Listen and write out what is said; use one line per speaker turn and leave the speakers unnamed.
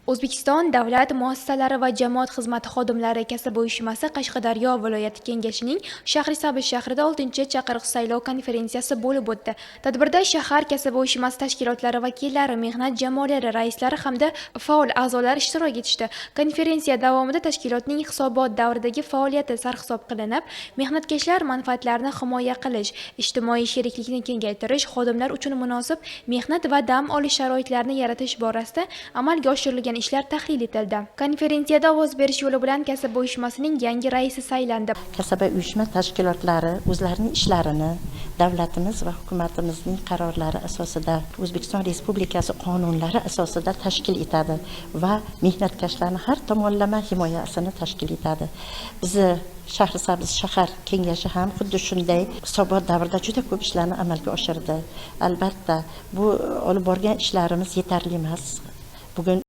O'zbekiston davlat muassasalari va jamoat xizmati xodimlari kasb uyushmasi Qashqadaryo viloyati kengashining Shahrisabz shahrida 6-chaqiriq saylov konferensiyasi bo'lib o'tdi. Tadbirda shahar kasb uyushmasi tashkilotlari vakillari, mehnat jamoalari raislari hamda faol a'zolar ishtirok etishdi. Konferensiya davomida tashkilotning hisobot davridagi faoliyati sarhisob qilinib, mehnatkashlar manfaatlarini himoya qilish, ijtimoiy sheriklikni kengaytirish, xodimlar uchun munosib mehnat va dam olish sharoitlarini yaratish borasida amalga oshirilgan ishlar tahlil etildi. Konferensiyada ovoz berish yo'li bilan kasb uyushmasining yangi raisi saylandi.
Kasaba uyushma tashkilotlari o'zlarining ishlarini davlatimiz va hukumatimizning qarorlari asosida, O'zbekiston Respublikasi qonunlari asosida tashkil etadi va mehnatkashlarning har tomonlama himoyasini tashkil etadi. Bizi Shahrisabz shahar kengashi ham xuddi shunday hisobot davrida juda ko'p ishlarni amalga oshirdi. Albatta, bu olib borgan ishlarimiz yetarli emas. Bugun